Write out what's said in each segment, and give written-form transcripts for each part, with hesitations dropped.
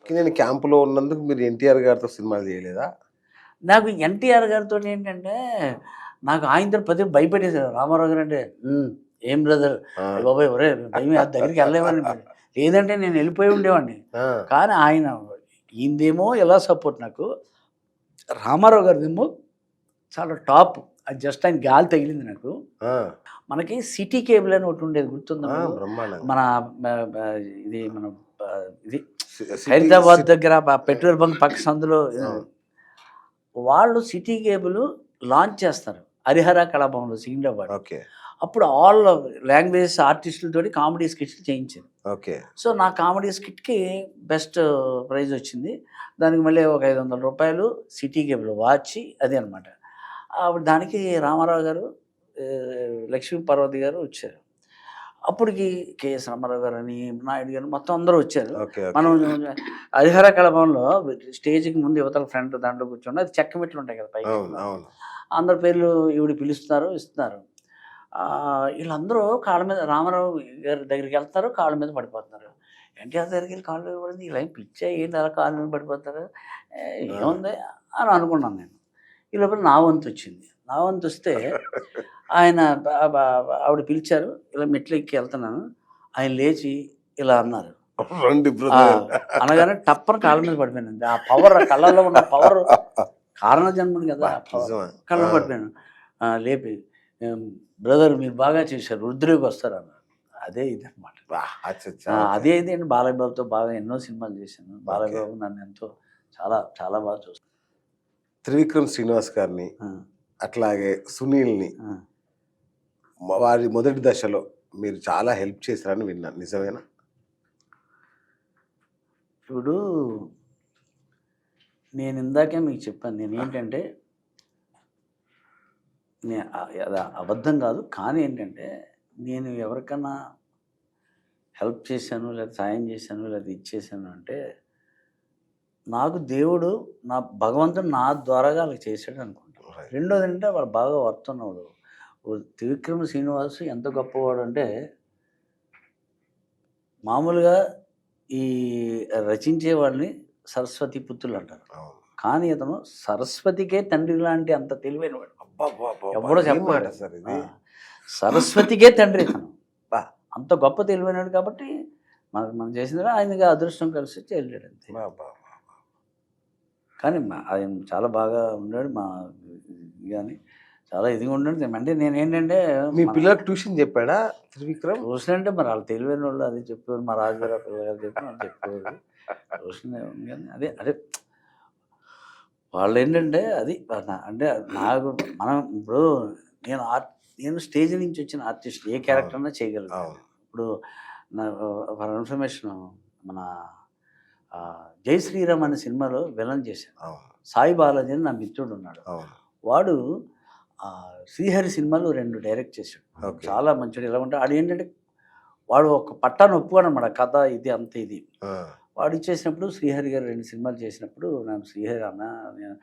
నేను క్యాంప్‌లో ఉన్నందుకు మీరు ఎన్టీఆర్ గారితో సినిమాలు చేయలేదా? నాకు ఎన్టీఆర్ గారితోటి ఏంటంటే, నాకు ఆయనతో పదే భయపెట్టేసారు. రామారావు గారంటే, ఏం బ్రదర్ ఆ! అయ్య బాబోయ్! ఒరేయ్ భయమే ఆ దగ్గరికి వెళ్ళలేమని. లేదంటే నేను వెళ్ళిపోయి ఉండేవాడిని. ఆ! కానీ ఆయన ఈయనదేమో ఎలా సపోర్ట్ నాకు. రామారావు గారిదేమో చాలా టాప్. అది జస్ట్ ఆయన గాలి తగిలింది నాకు. ఆ! మనకి సిటీ కేబుల్ అని ఒకటి ఉండేది గుర్తుందా ఆ! మీకు? బ్రహ్మాండంగా. మన బ బ ఇది మన ఇది సిటీ హైదరాబాద్ సిటీ దగ్గర పెట్రోల్ బంక్ పక్క సందులో అవును. వాళ్ళు సిటీ కేబుల్ లాంచ్ చేస్తారు. హరిహర కళాభవన్‌లో సికింద్రాబాద్. ఓకే. అప్పుడు ఆల్ లాంగ్వేజెస్ ఆర్టిస్టులతోటి కామెడీ స్కిట్స్ చేయించారు. ఓకే. సో, నా కామెడీ స్కిట్‌కి బెస్ట్ ప్రైజ్ వచ్చింది. దానికి మళ్ళీ ఒక రూ. 500 సిటీ కేబుల్ వాచ్ అది అనమాట. అప్పుడు దానికి రామారావు గారు, లక్ష్మీ పార్వతి గారు వచ్చారు. అప్పటికి కేఎస్ రామారావు గారని, నాయుడు గారు మొత్తం అందరూ వచ్చారు. ఓకే. మనం హరిహర కళాభవన్‌లో స్టేజ్‌కి ముందు యువతల ఫ్రంట్ దాంట్లో కూర్చుని అది చెక్క మెట్లు ఉంటాయి కదా పైకి. అవును. అవును. అందరి పేర్లు ఈవిడ పిలుస్తున్నారు, ఇస్తున్నారు. ఈళ్ళందరూ కాళ్ళ మీద రామారావు గారి దగ్గరికెళ్తారు, కాళ్ళ మీద పడిపోతున్నారు. ఎన్టీఆర్ దగ్గరికెళ్ళి కాళ్ళ మీద పడింది, ఈళ్ళేం పిచ్చా ఏంటి అలా కాళ్ళ మీద పడిపోతారు? ఆ! ఏముంది అని అనుకున్నాను నేను. ఈ లోపల నా వంతొచ్చింది. నా వంతొస్తే ఆయన బ బ ఆవిడ పిలిచారు. ఇలా మెట్లెక్కి ఎళ్తున్నాను. ఆయన లేచి ఇలా అన్నారు. రండి ఆ! బ్రదర్. అనగానే టప్పన కాళ్ళ మీద పడిపోయానండి. ఆ పవర్ కళ్ళల్లో ఉన్న పవర్ కారణ జన్మని కదా! ఆ పవర్ నిజమా? కళ్ళ ఆ! పడిపోయాను. లేపి "ఏం బ్రదర్ మీరు బాగా చేశారు. రుద్రయోగొస్తారన్నారు." అదే ఇదనమాట. అచ్చచ్చా! ఓకే. అదే ఇదండి బాలయ్య బాబుతో బాగా ఎన్నో సినిమాలు చేశాను. బాలయ్య ఓకే. బాబు నన్ను ఎంతో చాలా చాలా బాగా చూస్తారు. త్రివిక్రమ్ శ్రీనివాస్ గారిని, ఆ! అట్లాగే సునీల్‌ని ఆ! వారి మొదటి దశలో మీరు చాలా హెల్ప్ చేశారని విన్నాను. నిజమేనా? ఇప్పుడు నేను ఇందాకే మీకు చెప్పాను. నేనేంటంటే అది అబద్ధం కాదు. కానీ ఏంటంటే నేను ఎవరికన్నా హెల్ప్ చేశాను, లేదా సాయం చేశాను, లేదా ఇచ్చేసాను అంటే నాకు దేవుడు భగవంతుడు నా ద్వారాగా అలా చేశాడు అనుకుంటాను. రైట్. రెండోదేంటంటే వాడు బాగా వర్తున్నవాడు. త్రివిక్రమ శ్రీనివాస్ ఎంత గొప్పవాడంటే మామూలుగా ఈ రచించే వాళ్ళని సరస్వతి పుత్రులంటారు. అవును. కానీ ఇతను సరస్వతికే తండ్రి లాంటి అంత తెలివైనవాడు. అబ్బబ్బబ్బబ్బా! ఎవడో ఏం మాట చెప్పలేడు. సార్ ఆ! ఇది? సరస్వతికే తండ్రి ఇతను. అబ్బా! అంత గొప్ప తెలివైనోడు కాబట్టి మనం చేసింది ఆయనకి అదృష్టం కలిసి వెళ్ళాడు అంతే. అబ్బబ్బబ్బా! కానీ ఆయన చాలా బాగా ఉన్నాడు. గాని చాలా ఇదిగా ఉన్నాడు. అంటే నేనేంటంటే మీ మన పిల్లలకు ట్యూషన్ చెప్పాడా త్రివిక్రమ్? ట్యూషన్ అంటే మరి ఆళ్ళు తెలివైనోళ్ళు అది చెప్పేవారు. మా రాజుగారు పిల్లగారు చెప్పిన వాళ్ళు చెప్పేవారు. ట్యూషన్ ఉంది గానీ అదే వాళ్ళేంటంటే అది అంటే నాకు మనం ఇప్పుడు నేను నేను స్టేజ్ నుంచి వచ్చిన ఆర్టిస్ట్ ఏ అవును. క్యారెక్టర్ అన్నా చేయగలుగుతాను. అవును. ఇప్పుడు నా ఫర్ ఇన్ఫర్మేషన్ మన 'జై శ్రీరామ్' అనే సినిమాలో విలన్ చేశాను. అవును. సాయి బాలాజీ అని నా మిత్రుడున్నాడు. అవును. వాడు 'శ్రీహరి' సినిమాలు 2 డైరెక్ట్ చేశాడు. ఓకే. చాలా మంచోడు. ఎలా అంటే ఆడేంటంటే వాడు ఒక పట్టాన ఒప్పుకోడనమాట. కథ ఇది అంత ఇది. ఆ! వాడు ఇచ్చేసినప్పుడు 'శ్రీహరి' గారు 2 సినిమాలు చేసినప్పుడు నాకు 'శ్రీహరి' అన్న నేను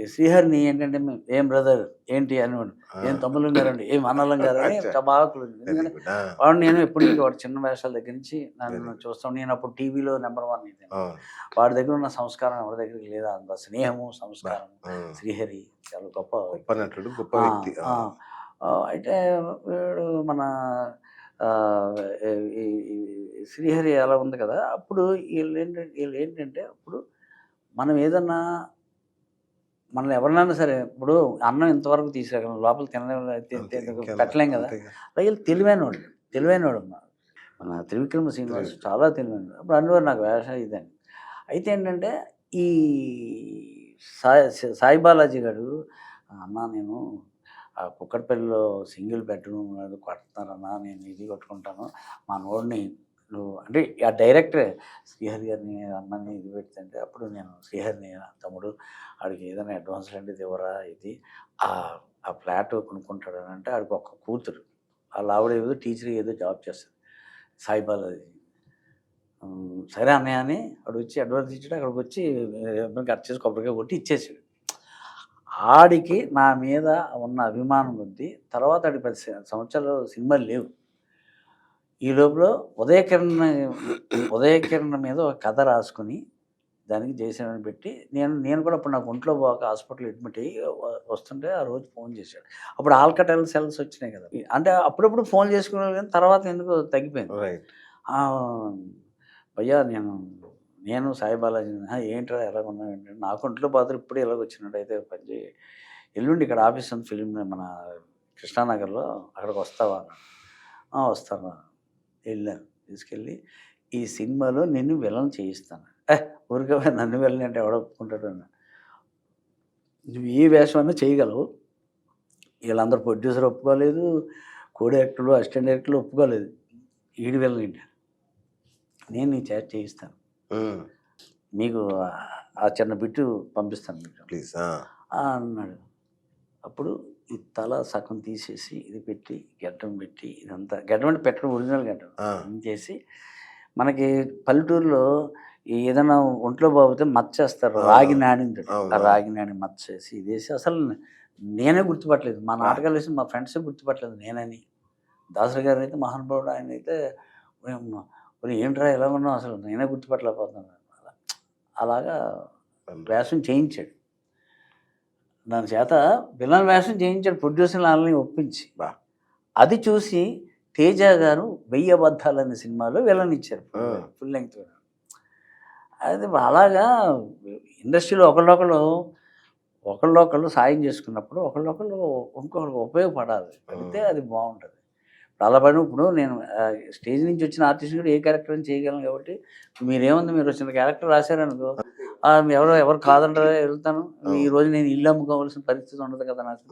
శ్రీహరిని ఏంటంటే ఏం బ్రదర్ ఏంటి అనేవాడు. ఆ! ఏం తమ్ముళ్ళం గారండి, ఏం అన్నలం గారు అని అచ్చా! బాగా క్లోజ్. వెరీ ఎందుకంటే గుడ్. ఆ! వాడు నేను ఎప్పటి నుంచి వాడు చిన్న వేషాల దగ్గర నుంచి వెరీ నన్ను గుడ్. చూస్తాం. నేను అప్పుడు టీవీలో నంబర్ 1 ఇది. అవును. వాడి దగ్గర ఉన్న సంస్కారం ఎవరి దగ్గరికి లేదు. అంత స్నేహము, అబ్బా! సంస్కారం. ఆ! 'శ్రీహరి' చాలా గొప్ప గొప్ప వ్యక్తి. నటుడు, గొప్ప ఆ! వ్యక్తి. ఆ! ఆ! అయితే వీడు మన ఆహ్, ఈ ఈ 'శ్రీహరి' అలా ఉంది కదా! అప్పుడు ఈళ్ళేంటంటే అప్పుడు మనం ఏదన్నా మనల్ని ఎవరినైనా సరే ఇప్పుడు అన్నం ఇంతవరకు తీసుకురాగలం. లోపల అంతే పెట్టలేం కదా! అంతేగా. వీళ్ళు తెలివైనోళ్ళు. తెలివైనోడు మన 'త్రివిక్రమ శ్రీనివాస్' త్రివిక్రమ్. చాలా తెలివైనోడు. అప్పుడు అనేవారు నాకు వేషం ఇదని. అయితే ఏంటంటే ఈ సాయి బాలాజీ గారు "అన్నా నేను కుక్కట్పల్లిలో సింగిల్ బెడ్‌రూమ్ అది కడుతున్నారన్నా. నేను ఇది కట్టుకుంటాను. మనోడిని నువ్వు" అంటే ఆ డైరెక్టరే శ్రీహరి గారిని రమ్మని ఇది పెడుతుంటే అప్పుడు నేను శ్రీహరిని "తమ్ముడు ఆడికి ఏదైనా అడ్వాన్స్ లాంటిది ఇవ్వరా ఇది ఆ ఫ్లాట్ కొనుక్కుంటాడు" అంటే ఆడికి ఒక కూతురు. ఆళ్ళ ఆవిడ ఏదో టీచర్ ఏదో జాబ్ చేస్తది. సాయి బాలాజీ. సరే అన్నయ్య అని ఆడొచ్చి అడ్వాన్స్ ఇచ్చాడు. అక్కడికొచ్చి కట్ చేసి కొబ్బరికాయ కొట్టి ఇచ్చేసాడు. ఆడికి నా మీద ఉన్న అభిమానం కొద్దీ తర్వాత ఆడికి 10 సంవత్సరాలు సినిమాలు లేవు. ఈ లోపల 'ఉదయకిరణ్' మీద ఒక కథ రాసుకొని దానికి జయసేనని పెట్టి నేను కూడా అప్పుడు నాకు ఒంట్లో బాగా హాస్పిటల్ అడ్మిట్ అయ్యి వస్తుంటే ఆ రోజు ఫోన్ చేశాడు. అప్పుడు ఆల్కటైల్ సెల్స్ వచ్చినాయి కదా! అంటే అప్పుడప్పుడు ఫోన్ చేసుకునేవాళ్ళు కానీ తర్వాత ఎందుకో తగ్గిపోయింది. రైట్. భయ్యా నేను సాయి బాలాజీ ఏంట్రా ఎలాగున్నావు ఏంటంటే నాకు ఒంట్లో బాధలు ఇప్పుడే ఇలాగొచ్చినట్టు అయితే పని చేయి ఎల్లుండి ఇక్కడ ఆఫీస్ ఉంది ఫిలిం మన కృష్ణానగర్లో అక్కడికి వస్తావా అన్నాడు. వస్తాను వెళ్ళాను. తీసుకెళ్ళి ఈ సినిమాలో నిన్ను విలన్ చేయిస్తాను. ఊరికే నన్ను వెళ్ళని అంటే ఎవడ ఒప్పుకుంటాడు అన్న. నువ్వు ఏ వేషం అన్నా చేయగలవు. వీళ్ళందరూ ప్రొడ్యూసర్ ఒప్పుకోలేదు, కో డైరెక్టర్లు అసిస్టెంట్ డైరెక్టర్లు ఒప్పుకోలేదు. ఈడు వెళ్ళని ఏంటి నేను నీ చేత చేయిస్తాను, మీకు ఆ చిన్న బిట్టు పంపిస్తాను మీకు ప్లీజ్ అన్నాడు. అప్పుడు ఈ తల సగం తీసేసి ఇది పెట్టి గడ్డం పెట్టి ఇదంతా గడ్డం అంటే పెట్టడం ఒరిజినల్ గడ్డం చేసి మనకి పల్లెటూరులో ఏదైనా ఒంట్లో బాగుతే మచ్చేస్తారు రాగి నాణ్యం ఆ రాగి నాణ్యం మచ్చేసి ఇదేసి అసలు నేనే గుర్తుపట్టలేదు. మా నాటకాలు వేసి మా ఫ్రెండ్స్ గుర్తుపట్టలేదు నేనని. దాసరి గారు అయితే మహానుభావుడు, ఆయన అయితే ఏంట్రా ఎలా ఉన్నావు అసలు నేనే గుర్తుపట్టలేకపోతున్నాను. అలాగా వేషం చేయించాడు, దాని చేత విలన్ వేషం చేయించాడు ప్రొడ్యూసర్ వాళ్ళని ఒప్పించి. అది చూసి తేజ గారు 1000 అబద్ధాలు అనే సినిమాలో విలన్ ఇచ్చారు ఫుల్ లెంగ్త్. అది అలాగా ఇండస్ట్రీలో ఒకళ్ళొకళ్ళు సాయం చేసుకున్నప్పుడు ఒకళ్ళొకళ్ళు ఇంకొకరికి ఉపయోగపడాలి, పడితే అది బాగుంటుంది. అలా పడిన ఇప్పుడు నేను స్టేజ్ నుంచి వచ్చిన ఆర్టిస్ట్ కూడా ఏ క్యారెక్టర్ అని చేయగలను కాబట్టి మీరేముంది మీరు వచ్చిన క్యారెక్టర్ రాశారనుకో ఎవరు కాదంటారా వెళ్తాను. ఈరోజు నేను ఇల్లు అమ్ముకోవాల్సిన పరిస్థితి ఉండదు కదా నాకు.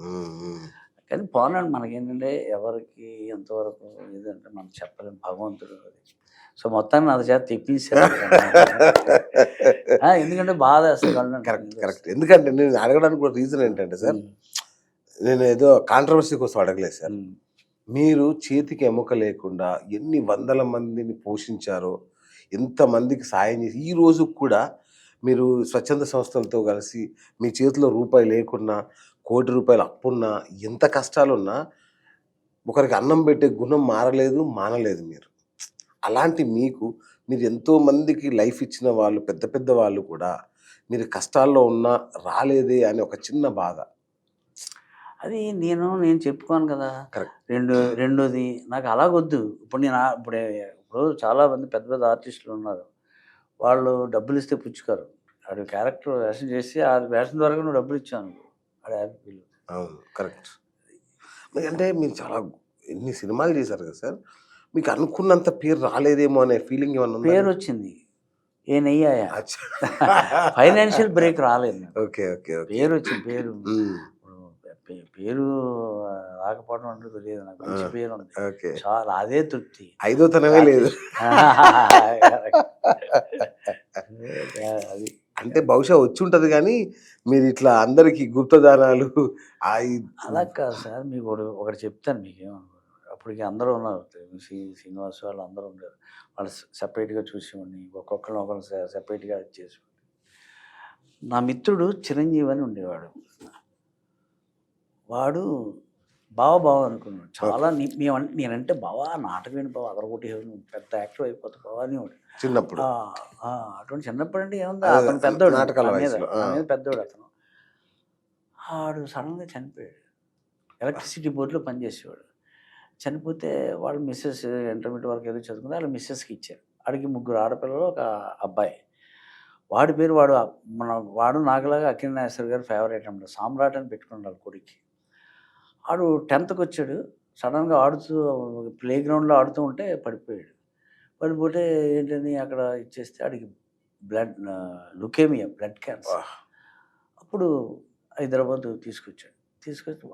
కానీ పోనండి మనకేంటంటే ఎవరికి ఎంతవరకు ఏదంటే మనం చెప్పలేము, భగవంతుడు. సో మొత్తాన్ని నా చేత తెప్పించారు. ఎందుకంటే బాధ అసలు కరెక్ట్. ఎందుకంటే నేను అడగడానికి కూడా రీజన్ ఏంటంటే సార్, నేను ఏదో కాంట్రవర్సీ కోసం అడగలేదు సార్. మీరు చేతికి ఎముక లేకుండా ఎన్ని వందల మందిని పోషించారో, ఎంతమందికి సాయం చేసి ఈ రోజు కూడా మీరు స్వచ్ఛంద సంస్థలతో కలిసి మీ చేతిలో రూపాయి లేకున్నా, కోటి రూపాయలు అప్పున్నా, ఎంత కష్టాలున్నా ఒకరికి అన్నం పెట్టే గుణం మానలేదు మీరు. అలాంటి మీరు ఎంతోమందికి లైఫ్ ఇచ్చిన వాళ్ళు, పెద్ద పెద్ద వాళ్ళు కూడా మీరు కష్టాల్లో ఉన్నా రాలేదే అని ఒక చిన్న బాధ. అది నేను చెప్పుకోను కదా. రెండోది నాకు అలాగొద్దు. ఇప్పుడు చాలా మంది పెద్ద పెద్ద ఆర్టిస్టులు ఉన్నారు, వాళ్ళు డబ్బులు ఇస్తే పుచ్చుకారు. వాడు క్యారెక్టర్ వేషం చేసి ఆ వేషం ద్వారా నువ్వు డబ్బులు ఇచ్చాను వాడు హ్యాపీ ఫీల్. అవును, కరెక్ట్. అంటే మీరు చాలా ఎన్ని సినిమాలు చేశారు కదా సార్, మీకు అనుకున్నంత పేరు రాలేదేమో అనే ఫీలింగ్ ఏమన్నా? పేరు వచ్చింది, ఏ నెయ్యాయా ఫైనాన్షియల్ బ్రేక్ రాలేదు. Okay okay. పేరు వచ్చింది. పేరు రాకపోవడం అంటే తెలియదు నాకు, మంచి పేరు ఉంది చాలా, అదే తృప్తి. ఐదో తనమే లేదు. అది అంటే బహుశా వచ్చి ఉంటుంది కానీ మీరు ఇట్లా అందరికి గుప్తదానాలు అలా కాదు సార్. మీకు ఒకటి చెప్తాను, మీకేమనుకో. అప్పటికి అందరూ ఉన్నారు, శ్రీనివాస్ వాళ్ళు అందరూ ఉండేవారు. వాళ్ళు సపరేట్గా చూసేవాడిని, ఒకళ్ళు సపరేట్గా చేసేవాడిని. నా మిత్రుడు చిరంజీవి అని ఉండేవాడు. వాడు బావ అనుకున్నాడు చాలా. నేనంటే బావా నాటకం బావ అదరగొట్టి పెద్ద యాక్టర్ అయిపోతా బావా అనేవాడు చిన్నప్పుడు. అటువంటి చిన్నప్పుడు అంటే ఏముంది, అతను పెద్దోడు, పెద్దోడు అతను. వాడు సడన్గా చనిపోయాడు. ఎలక్ట్రిసిటీ బోర్డులో పనిచేసేవాడు. చనిపోతే వాళ్ళ మిస్సెస్ ఇంటర్మీడియట్ వరకు ఏదో చదువుకుంది, వాళ్ళ మిస్సెస్కి ఇచ్చారు. వాడికి 3 ఆడపిల్లలు, ఒక అబ్బాయి. వాడి పేరు వాడు నాకులాగా అఖిల నాగేశ్వర గారు ఫేవరెట్ అన్నమాట. సామ్రాట్ అని పెట్టుకున్నాడు కొడుక్కి. వాడు 10th వచ్చాడు. సడన్గా ప్లే గ్రౌండ్లో ఆడుతూ ఉంటే పడిపోయాడు. పడిపోతే ఏంటని అక్కడ ఇచ్చేస్తే వాడికి లుకేమియా, బ్లడ్ క్యాన్సర్. అప్పుడు హైదరాబాద్ తీసుకొచ్చి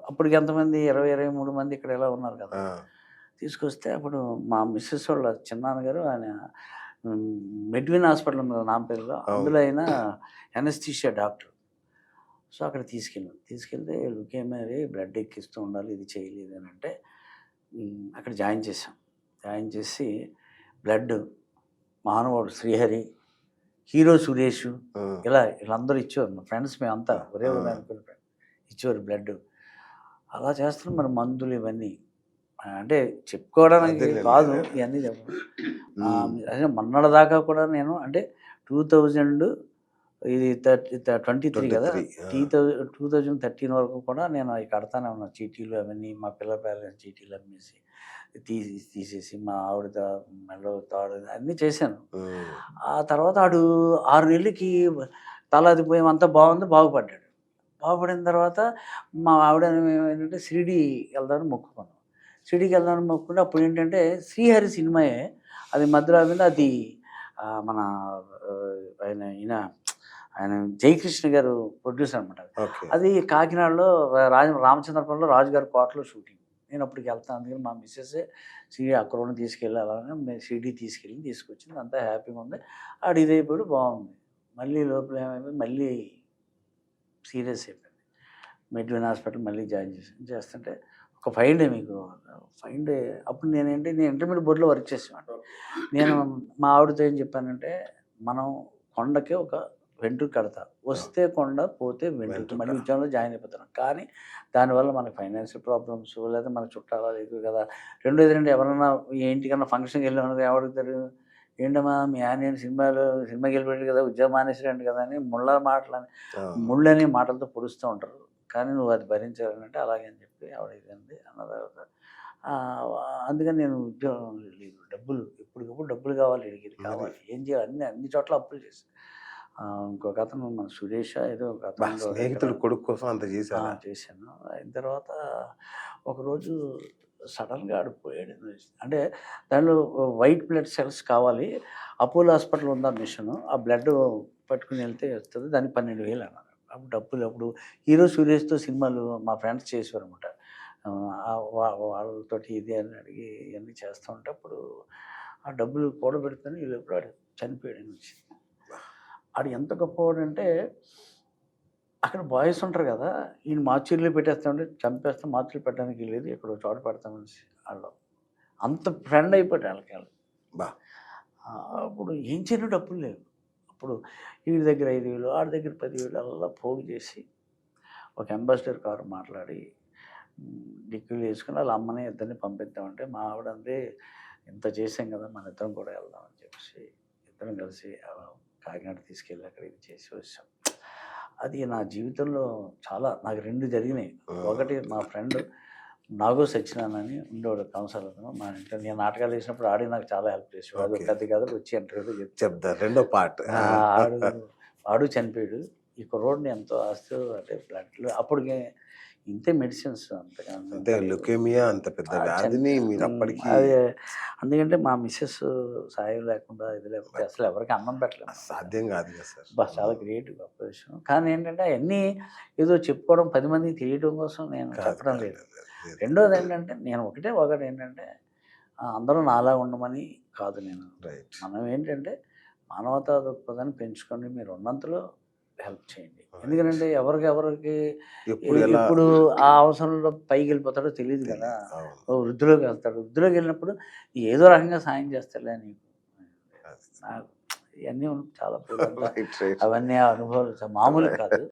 అప్పటికి ఎంతమంది 20-23 మంది ఇక్కడ ఎలా ఉన్నారు కదా. తీసుకొస్తే అప్పుడు మా మిస్సెస్ వాళ్ళ చిన్నాన్నగారు ఆయన మెడ్విన్ హాస్పిటల్ మీద నాంపల్లిలో, అందులో అయినా ఎనస్థీషియా డాక్టర్. సో అక్కడ తీసుకెళ్తే లుకేమియా, బ్లడ్ ఎక్కిస్తూ ఉండాలి, ఇది చేయలేదు అని అంటే అక్కడ జాయిన్ చేసి బ్లడ్ మహానుభావుడు శ్రీహరి, హీరో సురేష్, వీళ్ళందరూ ఇచ్చేవారు. మా ఫ్రెండ్స్ మేమంతా ఒరే అనుకున్న ఇచ్చేవారు బ్లడ్. అలా చేస్తున్నాం. మరి మందులు ఇవన్నీ అంటే చెప్పుకోవడానికి కాదు, ఇవన్నీ అదే మొన్నటిదాకా కూడా నేను అంటే 2000 ఇది 23 కదా, 23, 2013 వరకు కూడా నేను అవి కడతానే ఉన్నాను. చీటీలు అవన్నీ మా పిల్లల పేర్ల చీటీలు అమ్మేసి తీసేసి మా ఆవిడ మెడలో తాడు అన్నీ చేశాను. ఆ తర్వాత ఆడు 6 నెలలకి తలాదిపోయాం, అంతా బాగుంది, బాగుపడ్డాడు. బాగుపడిన తర్వాత మా ఆవిడ ఏంటంటే షిరిడి వెళ్దామని మొక్కుకున్నాం. షిరిడికి వెళ్దామని మొక్కుకుంటే అప్పుడు ఏంటంటే శ్రీహరి సినిమాయే అది మధ్యలో మీద అది మన ఈయన జయకృష్ణ గారు ప్రొడ్యూసర్ అనమాట. ఓకే. అది కాకినాడలో రామచంద్రపురంలో రాజుగారి కోటలో షూటింగ్. నేను అప్పటికి వెళ్తాను. అందుకని మా మిస్సెస్ అక్కడ ఉన్న తీసుకెళ్ళి అలానే మేము షిరిడి తీసుకొచ్చింది. అంతా హ్యాపీగా ఉంది. ఆడు ఇదైపోయాడు, బాగుంది. మళ్ళీ లోపల ఏమైంది, మళ్ళీ సీరియస్ అయిపోయింది. మెడ్విన్ హాస్పిటల్ మళ్ళీ జాయిన్ చేస్తుంటే ఒక 5 డే మీకు 5 డే అప్పుడు నేను ఇంటర్మీడియట్ బోర్డులో వర్క్ చేసేవాడిని. నేను మా ఆవిడతో ఏం చెప్పానంటే, మనం కొండకి ఒక వెంట్రుక కడతా, వస్తే కొండ పోతే వెంట్రుక, మళ్ళీ ఉద్యోగంలో జాయిన్ అయిపోతాను. కానీ దానివల్ల మనకి ఫైనాన్షియల్ ప్రాబ్లమ్స్ లేదా మన చుట్టాలు ఎక్కువ కదా. రెండోది ఎవరన్నా ఇంటికన్నా ఫంక్షన్కి వెళ్ళామనుకో ఎవడుగుతారు, ఏంటమ్మా మీ ఆయన సినిమాకి వెళ్ళిపోయాడు కదా, ఉద్యోగం మానేసాడు కదా అని ముళ్ళని మాటలతో పొడుస్తూ ఉంటారు. కానీ నువ్వు అది భరించాలంటే అలాగే అని చెప్పి ఆవిడ ఇదండి అన్న తర్వాత అందుకని నేను ఉద్యోగం లేదు, ఎప్పటికప్పుడు డబ్బులు కావాలి, ఇది కావాలి, ఏం చేయాలి, అన్ని చోట్ల అప్పులు చేసి ఇంకొక అతను మన సురేష ఏదో ఒక అతను స్నేహితుడు కొడుకు కోసం అంత చేశాను. అయిన తర్వాత ఒకరోజు సడన్గా ఆడిపోయాడు. అంటే దానిలో వైట్ బ్లడ్ సెల్స్ కావాలి, అపోలో హాస్పిటల్ ఉందా మిషన్, ఆ బ్లడ్ పట్టుకుని వెళ్తే వస్తుంది, దానికి 12,000 అన్నారు. అప్పుడు హీరో సురేష్తో సినిమాలు మా ఫ్రెండ్స్ చేసేవారు అనమాట. వాళ్ళతోటి ఇది అని అడిగి ఇవన్నీ చేస్తూ ఉంటే అప్పుడు ఆ డబ్బులు కూడబెడుతుంది. ఈ లోపల ఆడు చనిపోయాడు నుంచి. ఆడు ఎంత గొప్పవాడంటే అక్కడ బాయ్స్ ఉంటారు కదా, ఈయన మార్చీర్లో పెట్టేస్తామంటే చంపేస్తాం, మార్చీలు పెట్టడానికి లేదు, ఇక్కడ చోట పెడతామని వాళ్ళు అంత ఫ్రెండ్ అయిపోయాడు వాళ్ళకి. అప్పుడు ఏం చేయను డబ్బులు లేవు. అప్పుడు వీడి దగ్గర 5,000, ఆడి దగ్గర 10,000 అలా పోగు చేసి ఒక అంబాసిడర్ కారు మాట్లాడి డిక్కీలు వేసుకుని వాళ్ళ అమ్మని ఇద్దరిని పంపిద్దామంటే మా ఆవిడ అంతే, ఇంత చేసాం కదా మన ఇద్దరం కూడా వెళ్దామని చెప్పేసి ఇద్దరం కలిసి కాకినాడ తీసుకెళ్ళి అక్కడ ఇది చేసి వచ్చాం. అది నా జీవితంలో నాకు 2 జరిగినాయి. ఒకటి మా ఫ్రెండ్ నాగో సత్యనారాయణ అని ఉండేవాడు కౌన్సిలర్, మా ఇంట్లో నేను నాటకాలు వేసినప్పుడు ఆడి నాకు చాలా హెల్ప్ చేసేవాడు. అది కథ కాదు వచ్చి ఇంటర్వ్యూలో చెప్తారు. రెండో పార్ట్ ఆడు చనిపోయాడు. ఈ కుర్రోడిని ఎంతో ఆస్తూ అంటే బ్లడ్లో అప్పటికే ఇంతే మెడిసిన్స్ అంతే లుకేమియా అంత పెద్ద వ్యాధిని మీరు అప్పటికి అదే అందుకంటే మా మిస్సెస్ సాయం లేకుండా ఇది లేకపోతే అసలు ఎవరికి అన్నం పెట్టలేదు, సాధ్యం కాదు కదా సార్. చాలా క్రియేటివ్ గొప్ప విషయం. కానీ ఏంటంటే అవన్నీ ఏదో చెప్పుకోవడం 10 మందికి తెలియడం కోసం నేను చెప్పడం లేదు. రెండోది ఏంటంటే నేను ఒకటి ఏంటంటే అందరూ నాలా ఉండమని కాదు. మనం ఏంటంటే మానవతా దృక్పథాన్ని పెంచుకొని మీరు ఉన్నంతలో హెల్ప్ చేయండి. ఎందుకంటే ఎవరికి ఇప్పుడు ఆ అవసరంలో పైకి వెళ్ళిపోతాడో తెలియదు కదా. వృద్ధిలోకి వృద్ధిలోకి వెళ్ళినప్పుడు ఏదో రకంగా సాయం చేస్తాడులే నీకు. ఇవన్నీ చాలా అవన్నీ అనుభవాలు మామూలు కాదు.